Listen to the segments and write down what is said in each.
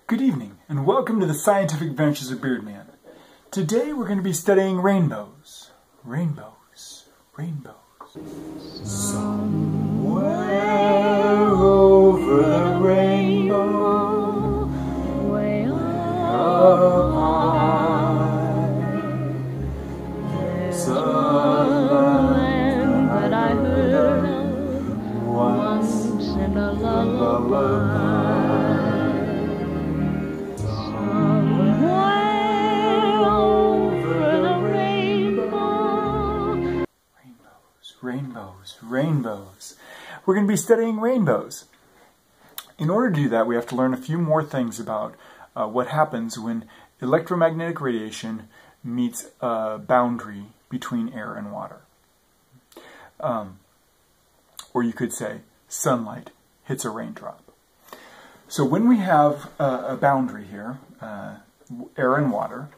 Good evening, and welcome to the Scientific Adventures of Beardman. Today we're going to be studying rainbows. Rainbows. Rainbows. Somewhere over the rainbow, way up high, there's a land that I heard of once in a lullaby. Rainbows, rainbows. We're going to be studying rainbows. In order to do that, we have to learn a few more things about what happens when electromagnetic radiation meets a boundary between air and water. Or you could say sunlight hits a raindrop. So when we have a boundary here, air and water,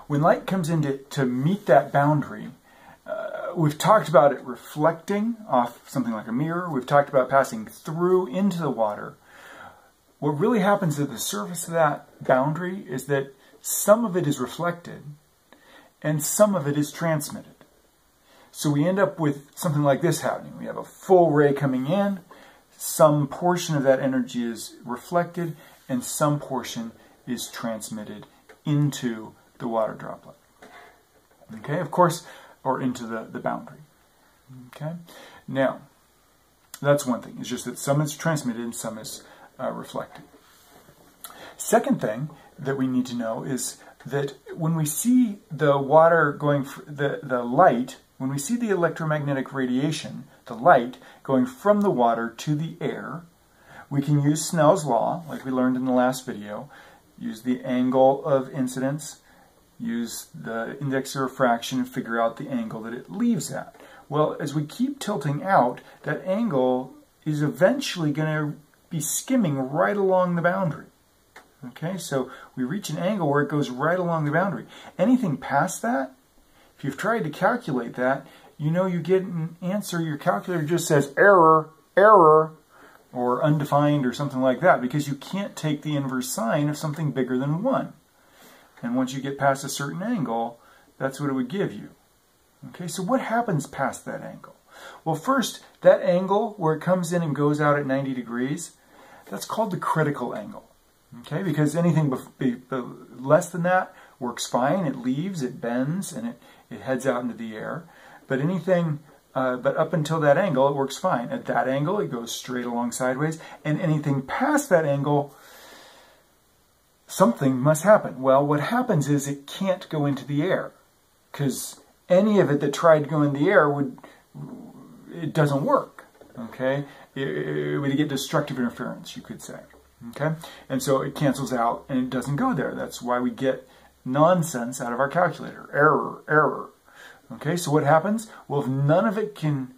when light comes in to meet that boundary, we've talked about it reflecting off something like a mirror. We've talked about passing through into the water. What really happens at the surface of that boundary is that some of it is reflected and some of it is transmitted. So we end up with something like this happening. We have a full ray coming in, some portion of that energy is reflected, and some portion is transmitted into the water droplet. Okay, of course, or into the boundary. Okay, now that's one thing. It's just that some is transmitted and some is reflected. Second thing that we need to know is that when we see the water going, the light, when we see the electromagnetic radiation, the light going from the water to the air, we can use Snell's Law, like we learned in the last video, use the angle of incidence, use the index of refraction and figure out the angle that it leaves at. Well, as we keep tilting out, that angle is eventually going to be skimming right along the boundary. Okay, so we reach an angle where it goes right along the boundary. Anything past that, if you've tried to calculate that, you know you get an answer, your calculator just says error, error, or undefined or something like that, because you can't take the inverse sine of something bigger than 1. And once you get past a certain angle, that's what it would give you. Okay, so what happens past that angle? Well, first, that angle where it comes in and goes out at 90 degrees, that's called the critical angle. Okay, because anything less than that works fine. It leaves, it bends, and it heads out into the air. But anything, but up until that angle, it works fine. At that angle, it goes straight along sideways. And anything past that angle, something must happen. Well, what happens is it can't go into the air, because any of it that tried to go in the air it doesn't work. Okay, it would get destructive interference, you could say. Okay, and so it cancels out and it doesn't go there. That's why we get nonsense out of our calculator. Error, error. Okay, so what happens? Well, if none of it can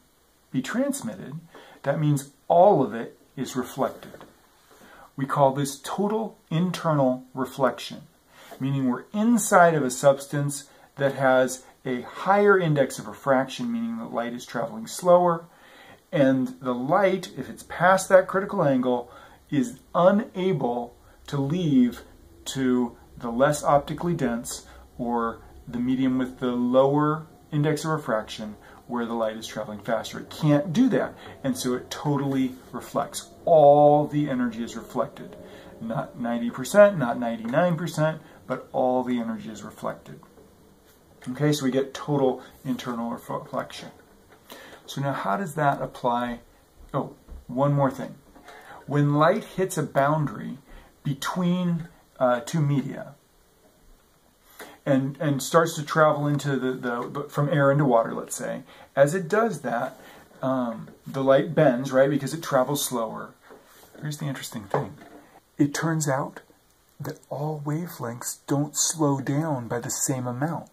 be transmitted, that means all of it is reflected. We call this total internal reflection, meaning we're inside of a substance that has a higher index of refraction, meaning the light is traveling slower, and the light, if it's past that critical angle, is unable to leave to the less optically dense or the medium with the lower index of refraction where the light is traveling faster. It can't do that, and so it totally reflects. All the energy is reflected. Not 90%, not 99%, but all the energy is reflected. Okay, so we get total internal reflection. So now how does that apply? Oh, one more thing. When light hits a boundary between two media and starts to travel into from air into water, let's say, as it does that, the light bends, right, because it travels slower. Here's the interesting thing. It turns out that all wavelengths don't slow down by the same amount.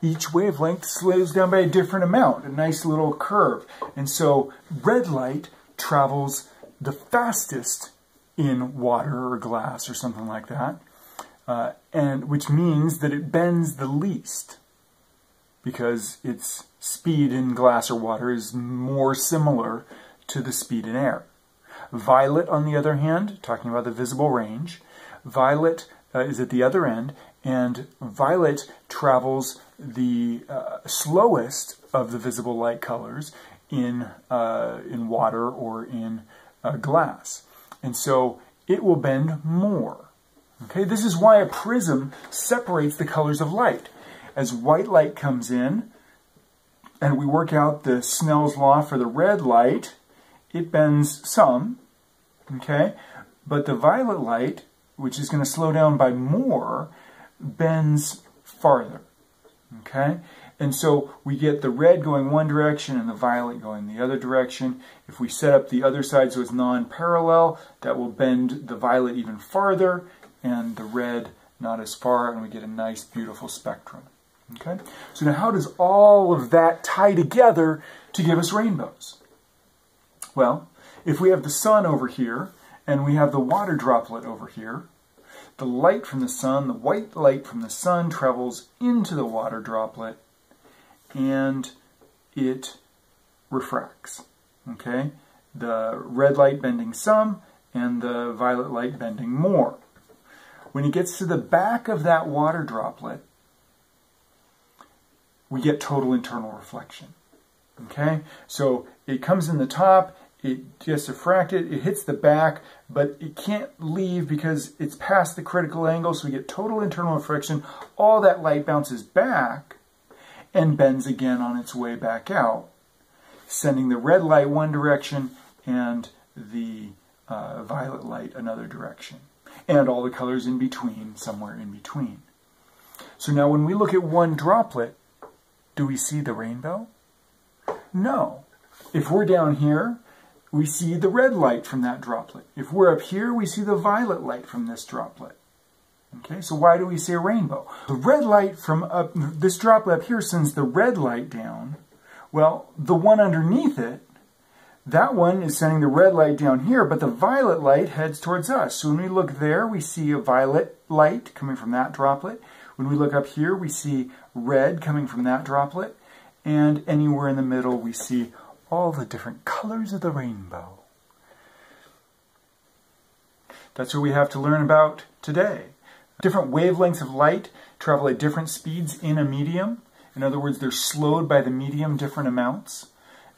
Each wavelength slows down by a different amount, a nice little curve. And so red light travels the fastest in water or glass or something like that, and which means that it bends the least, because its speed in glass or water is more similar to the speed in air. Violet, on the other hand, talking about the visible range, violet is at the other end, and violet travels the slowest of the visible light colors in water or in glass. And so it will bend more. Okay, this is why a prism separates the colors of light. As white light comes in, and we work out the Snells Law for the red light, it bends some, okay? But the violet light, which is going to slow down by more, bends farther, okay? And so we get the red going one direction and the violet going the other direction. If we set up the other side so it's non-parallel, that will bend the violet even farther and the red not as far, and we get a nice, beautiful spectrum. Okay? So now how does all of that tie together to give us rainbows? Well, if we have the sun over here and we have the water droplet over here, the light from the sun, the white light from the sun, travels into the water droplet and it refracts. Okay? The red light bending some and the violet light bending more. When it gets to the back of that water droplet, we get total internal reflection. Okay? So it comes in the top, it gets refracted, it hits the back, but it can't leave because it's past the critical angle, so we get total internal reflection. All that light bounces back and bends again on its way back out, sending the red light one direction and the violet light another direction. And all the colors in between, somewhere in between. So now when we look at one droplet, do we see the rainbow? No. If we're down here, we see the red light from that droplet. If we're up here, we see the violet light from this droplet. Okay, so why do we see a rainbow? The red light from this droplet up here sends the red light down. Well, the one underneath it, that one is sending the red light down here, but the violet light heads towards us. So when we look there, we see a violet light coming from that droplet. When we look up here, we see red coming from that droplet. And anywhere in the middle, we see all the different colors of the rainbow. That's what we have to learn about today. Different wavelengths of light travel at different speeds in a medium. In other words, they're slowed by the medium different amounts.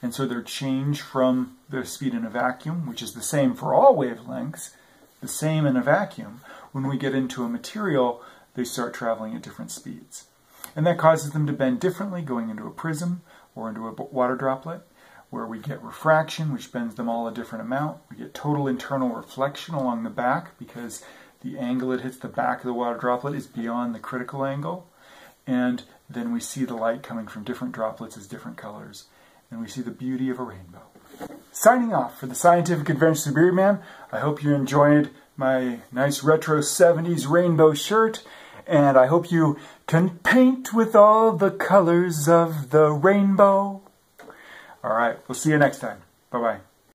And so they're changed from the speed in a vacuum, which is the same for all wavelengths, the same in a vacuum. When we get into a material, they start traveling at different speeds. And that causes them to bend differently going into a prism or into a water droplet, where we get refraction, which bends them all a different amount. We get total internal reflection along the back because the angle it hits the back of the water droplet is beyond the critical angle. And then we see the light coming from different droplets as different colors. And we see the beauty of a rainbow. Signing off for the Scientific Adventures of Bearded Man. I hope you enjoyed my nice retro 70s rainbow shirt. And I hope you can paint with all the colors of the rainbow. All right, we'll see you next time. Bye-bye.